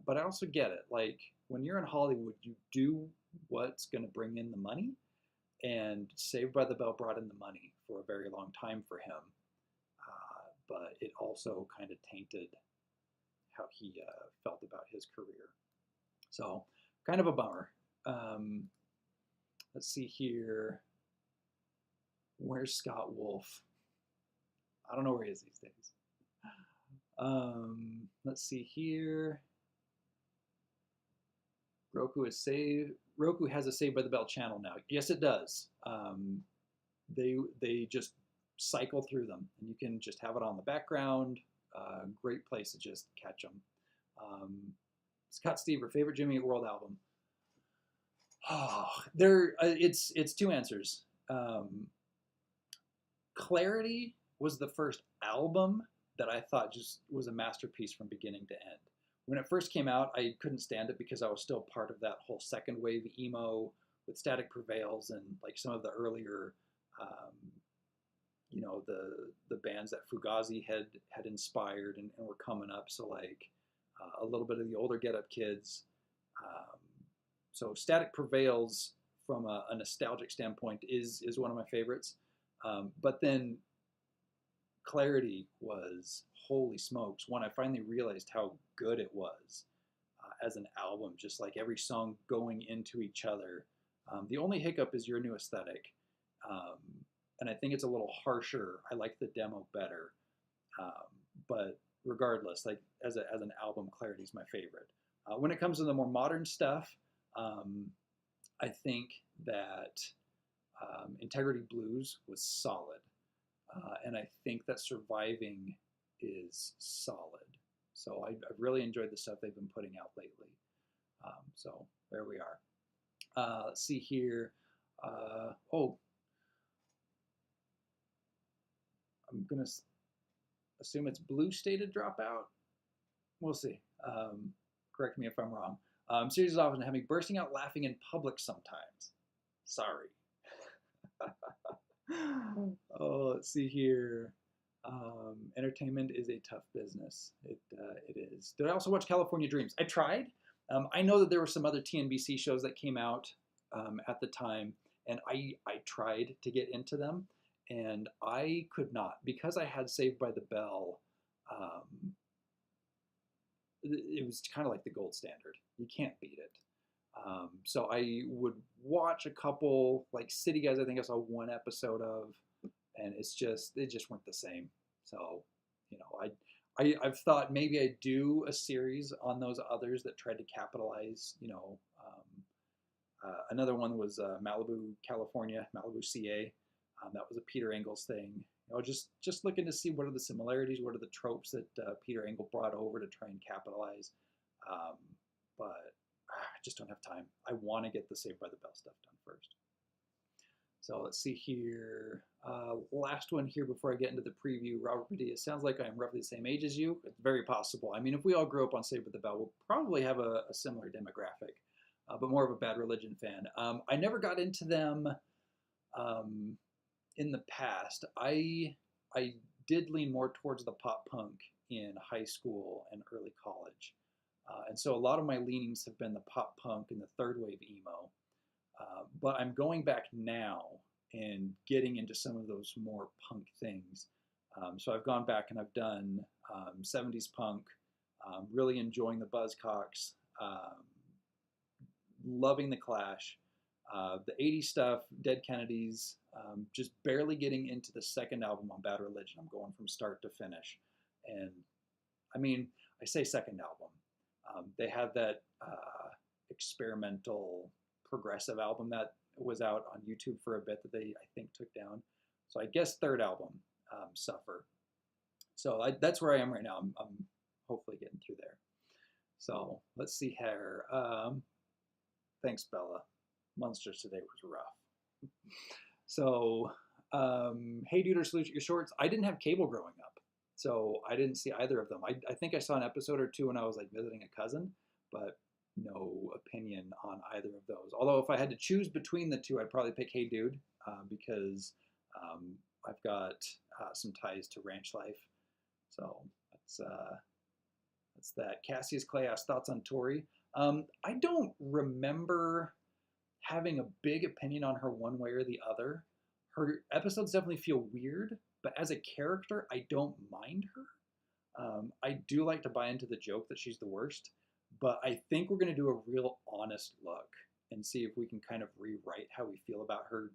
But I also get it. Like when you're in Hollywood, you do what's going to bring in the money, and Saved by the Bell brought in the money for a very long time for him. But it also kind of tainted how he felt about his career. So kind of a bummer. Let's see here. Where's Scott Wolf? I don't know where he is these days. Let's see here. Roku has a Saved by the Bell channel now. Yes, it does. They just cycle through them, and you can just have it on the background. Great place to just catch them. Scott Stever, favorite Jimmy Eat World album? Oh, it's two answers. Clarity was the first album that I thought just was a masterpiece from beginning to end. When it first came out, I couldn't stand it because I was still part of that whole second wave emo with Static Prevails and like some of the earlier, the bands that Fugazi had inspired and were coming up. So like a little bit of the older Get Up Kids. So Static Prevails from a nostalgic standpoint is one of my favorites. But then Clarity was, holy smokes, when I finally realized how good it was as an album, just like every song going into each other. The only hiccup is Your New Aesthetic. And I think it's a little harsher. I like the demo better. But regardless, like as an album, Clarity is my favorite. When it comes to the more modern stuff, I think that Integrity Blues was solid. And I think that Surviving is solid. So I've really enjoyed the stuff they've been putting out lately. So there we are. Let's see here. I'm going to assume it's Blue Stated Dropout. We'll see. Correct me if I'm wrong. Series is often having bursting out laughing in public sometimes. Sorry. Oh, let's see here. Entertainment is a tough business. It is. Did I also watch California Dreams? I tried. I know that there were some other TNBC shows that came out at the time, and I tried to get into them, and I could not because I had Saved by the Bell. It was kind of like the gold standard. You can't beat it. So I would watch a couple, like City Guys. I think I saw one episode of, and they just weren't the same. So, I've thought maybe I'd do a series on those others that tried to capitalize. Another one was Malibu, California, Malibu, CA. That was a Peter Engels thing. Just looking to see what are the similarities, what are the tropes that Peter Engel brought over to try and capitalize. But I just don't have time. I want to get the Saved by the Bell stuff done first. So let's see here. Last one here before I get into the preview. Robert Padilla, sounds like I'm roughly the same age as you. It's very possible. I mean, if we all grew up on Saved by the Bell, we'll probably have a similar demographic, but more of a Bad Religion fan. I never got into them in the past. I did lean more towards the pop punk in high school and early college. And so a lot of my leanings have been the pop punk and the third wave emo. But I'm going back now and getting into some of those more punk things. So I've gone back and I've done 70s punk, really enjoying the Buzzcocks, loving the Clash, the 80s stuff, Dead Kennedys, just barely getting into the second album on Bad Religion. I'm going from start to finish. And I mean, I say second album. They had that experimental progressive album that was out on YouTube for a bit that they, I think, took down. So I guess third album, Suffer. So that's where I am right now. I'm hopefully getting through there. So let's see here. Thanks, Bella. Monsters today was rough. So, Hey Dude or Salute Your Shorts. I didn't have cable growing up, so I didn't see either of them. I think I saw an episode or two when I was like visiting a cousin, but no opinion on either of those. Although if I had to choose between the two, I'd probably pick Hey Dude because I've got some ties to ranch life. So that's that. Cassius Clay asks thoughts on Tori. I don't remember having a big opinion on her one way or the other. Her episodes definitely feel weird, but as a character, I don't mind her. I do like to buy into the joke that she's the worst, but I think we're going to do a real honest look and see if we can kind of rewrite how we feel about her,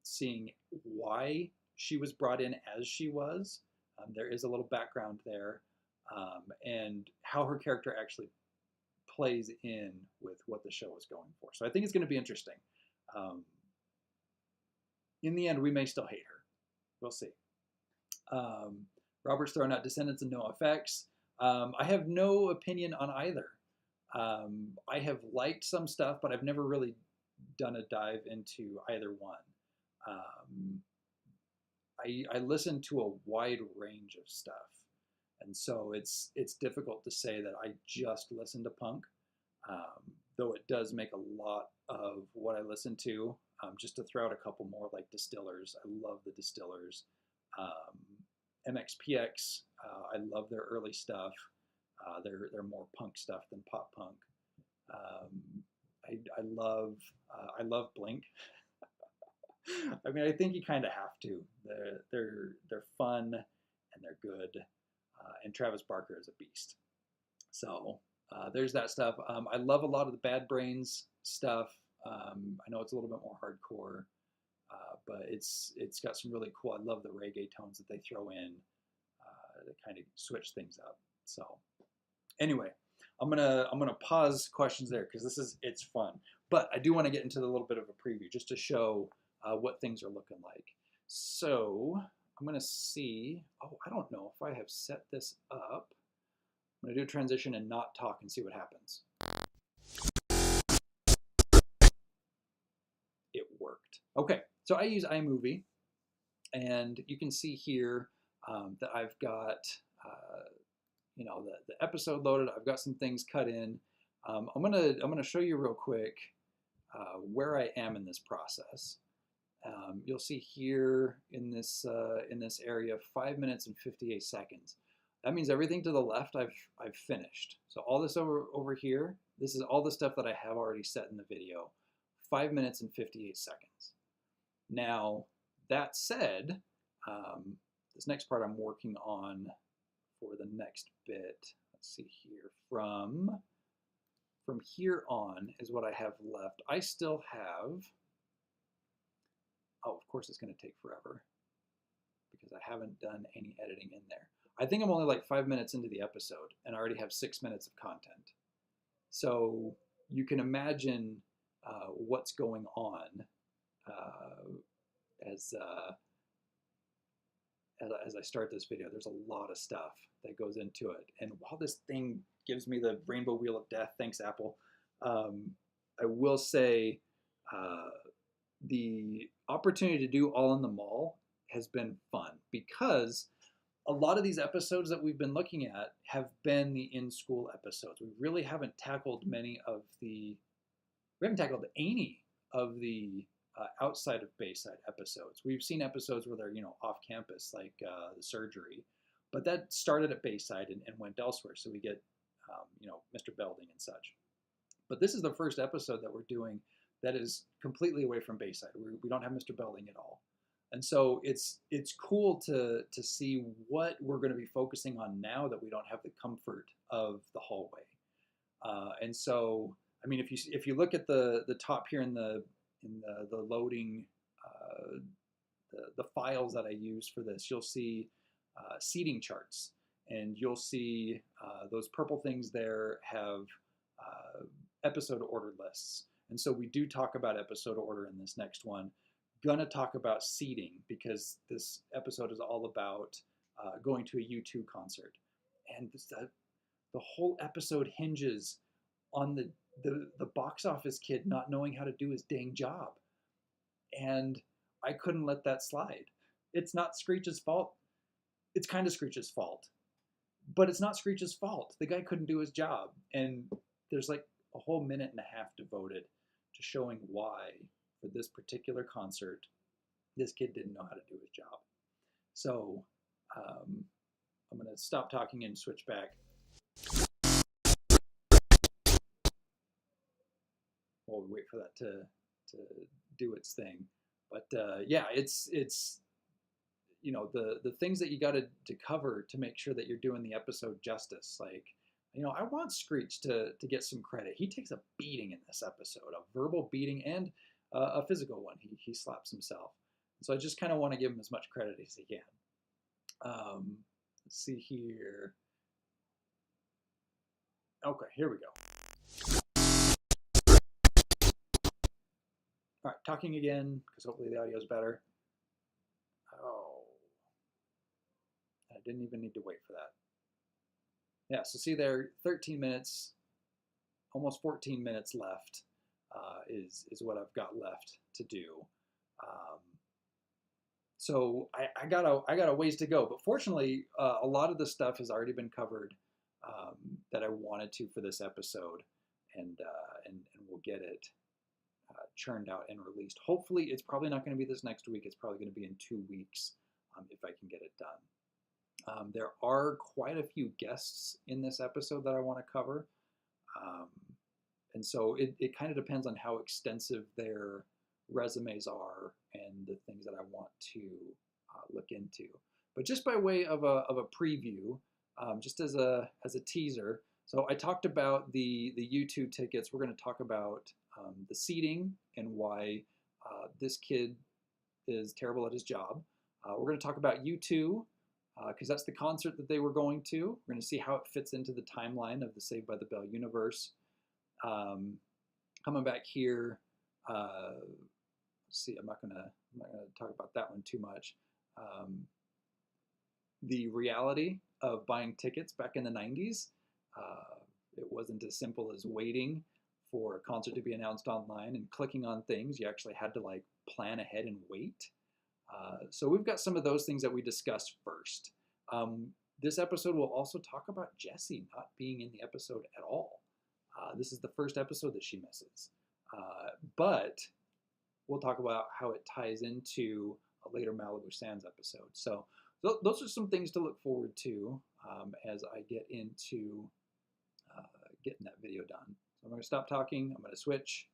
seeing why she was brought in as she was. There is a little background there, and how her character actually plays in with what the show is going for. So I think it's going to be interesting. In the end, we may still hate her. We'll see. Robert's throwing out Descendants and NoFX. I have no opinion on either. I have liked some stuff, but I've never really done a dive into either one. I listen to a wide range of stuff. And so it's difficult to say that I just listen to punk, though it does make a lot of what I listen to. Just to throw out a couple more, like Distillers. I love the Distillers. MXPX, I love their early stuff. They're more punk stuff than pop punk. I love Blink. I mean, I think you kind of have to. They're fun and they're good. And Travis Barker is a beast. So there's that stuff. I love a lot of the Bad Brains stuff. I know it's a little bit more hardcore, but it's got some really cool. I love the reggae tones that they throw in to kind of switch things up. So anyway, I'm gonna pause questions there because it's fun. But I do want to get into a little bit of a preview just to show what things are looking like. So I'm gonna see. Oh, I don't know if I have set this up. I'm gonna do a transition and not talk and see what happens. It worked. Okay, so I use iMovie, and you can see here that I've got the episode loaded. I've got some things cut in. I'm gonna show you real quick where I am in this process. You'll see here in this area 5 minutes and 58 seconds. That means everything to the left I've finished. So all this over here, this is all the stuff that I have already set in the video. 5 minutes and 58 seconds. Now that said, this next part I'm working on for the next bit. Let's see here. From here on is what I have left. I still have, oh, of course it's going to take forever because I haven't done any editing in there. I think I'm only like 5 minutes into the episode and I already have 6 minutes of content. So you can imagine what's going on as I start this video. There's a lot of stuff that goes into it. And while this thing gives me the rainbow wheel of death, thanks Apple, I will say the opportunity to do All in the Mall has been fun because a lot of these episodes that we've been looking at have been the in-school episodes. We really haven't tackled any of the outside of Bayside episodes. We've seen episodes where they're, off campus, like the surgery, but that started at Bayside and went elsewhere. So we get, Mr. Belding and such. But this is the first episode that we're doing that is completely away from Bayside. We don't have Mr. Belding at all. And so it's cool to see what we're going to be focusing on now that we don't have the comfort of the hallway. And so, I mean, if you look at the top here in the loading, the files that I use for this, you'll see seating charts, and you'll see those purple things there have episode order lists. And so we do talk about episode order in this next one. Gonna talk about seating because this episode is all about going to a U2 concert, and the whole episode hinges on the box office kid not knowing how to do his dang job. And I couldn't let that slide. It's not Screech's fault. It's kind of Screech's fault, but it's not Screech's fault. The guy couldn't do his job. And there's like a whole minute and a half devoted to showing why, for this particular concert, this kid didn't know how to do his job. So I'm going to stop talking and switch back. While we wait for that to do its thing. But yeah, it's the things that you got to cover to make sure that you're doing the episode justice. Like, I want Screech to get some credit. He takes a beating in this episode, a verbal beating and a physical one. He slaps himself. So I just kind of want to give him as much credit as he can. Let's see here. Okay, here we go. All right, talking again, because hopefully the audio is better. Oh, I didn't even need to wait for that. Yeah, so see there, 13 minutes, almost 14 minutes left is what I've got left to do. So I got a ways to go, but fortunately, a lot of the stuff has already been covered that I wanted to for this episode, and we'll get it churned out and released. Hopefully, it's probably not going to be this next week. It's probably going to be in 2 weeks if I can get it done. There are quite a few guests in this episode that I want to cover, and so it kind of depends on how extensive their resumes are and the things that I want to look into. But just by way of a preview, just as a teaser, so I talked about the U2 tickets. We're going to talk about the seating and why this kid is terrible at his job. We're going to talk about U2 because that's the concert that they were going to. We're going to see how it fits into the timeline of the Saved by the Bell universe. Coming back here, let's see. I'm not gonna talk about that one too much. The reality of buying tickets back in the 90s. It wasn't as simple as waiting for a concert to be announced online and clicking on things. You actually had to like plan ahead and wait. So we've got some of those things that we discussed first. This episode will also talk about Jesse not being in the episode at all. This is the first episode that she misses. But we'll talk about how it ties into a later Malibu Sands episode. So those are some things to look forward to as I get into getting that video done. So I'm going to stop talking. I'm going to switch.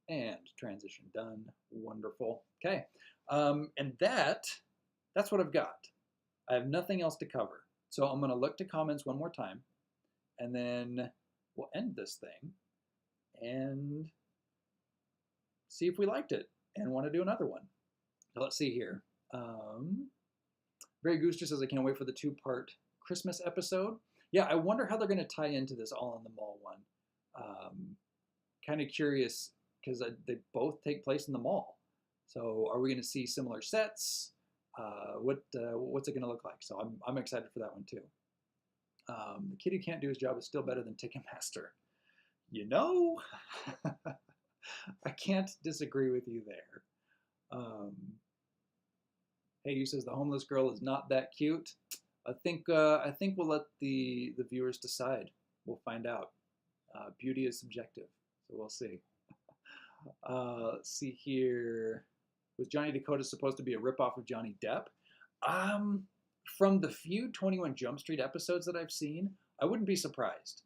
And transition done. Wonderful. Okay. And that's what I've got. I have nothing else to cover. So I'm going to look to comments one more time, and then we'll end this thing and see if we liked it and want to do another one. So let's see here. Barry Gooster says, I can't wait for the 2-part Christmas episode. Yeah, I wonder how they're going to tie into this All in the Mall one. Kind of curious because they both take place in the mall. So are we going to see similar sets? What's it going to look like? So I'm excited for that one too. The kid who can't do his job is still better than Ticketmaster. You know, I can't disagree with you there. Hey, you says the homeless girl is not that cute. I think we'll let the viewers decide. We'll find out. Beauty is subjective, so we'll see. Let's see here. Was Johnny Dakota supposed to be a ripoff of Johnny Depp? From the few 21 Jump Street episodes that I've seen, I wouldn't be surprised.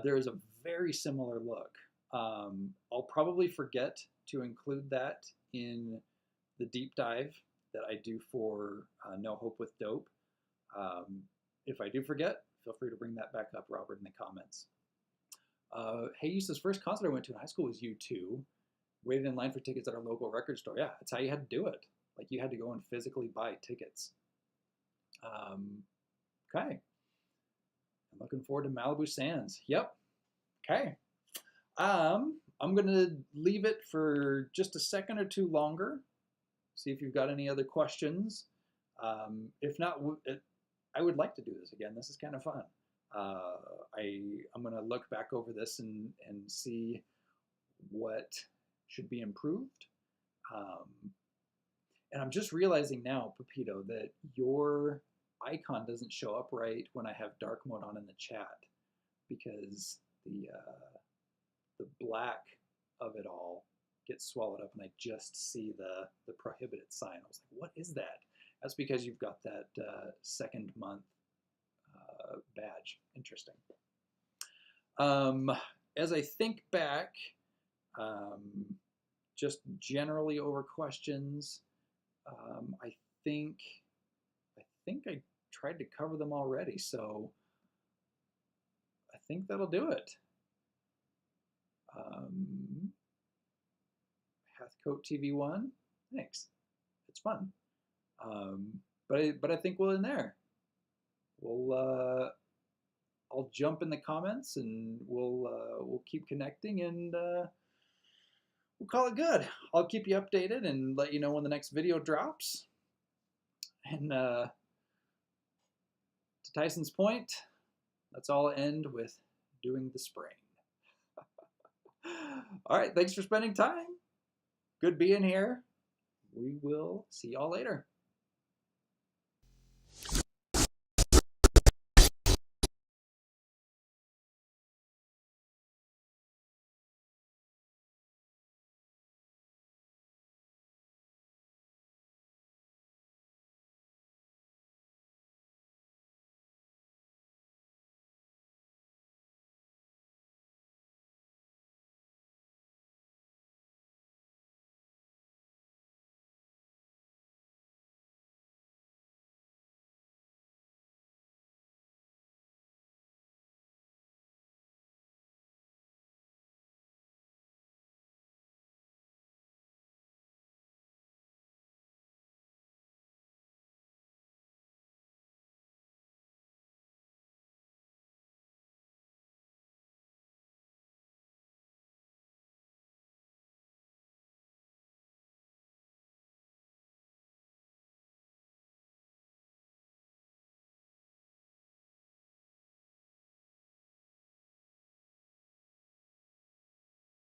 There is a very similar look. I'll probably forget to include that in the deep dive that I do for No Hope with Dope. If I do forget, feel free to bring that back up, Robert, in the comments. Hey, you says, first concert I went to in high school was U2. Waited in line for tickets at our local record store. Yeah, that's how you had to do it. Like, you had to go and physically buy tickets. Okay. I'm looking forward to Malibu Sands. Yep. Okay. I'm going to leave it for just a second or two longer. See if you've got any other questions. If not, I would like to do this again. This is kind of fun. I'm going to look back over this and see what should be improved. And I'm just realizing now, Pepito, that your icon doesn't show up right when I have dark mode on in the chat, because the black of it all gets swallowed up, and I just see the prohibited sign. I was like, what is that? That's because you've got that second month badge. Interesting. As I think back, just generally over questions, I think I tried to cover them already, so I think that'll do it. Hathcote TV1, thanks. It's fun. But I think we'll end there. I'll jump in the comments, and we'll keep connecting, and we'll call it good. I'll keep you updated and let you know when the next video drops. And to Tyson's point, let's all end with doing the spring. All right, thanks for spending time. Good being here. We will see y'all later.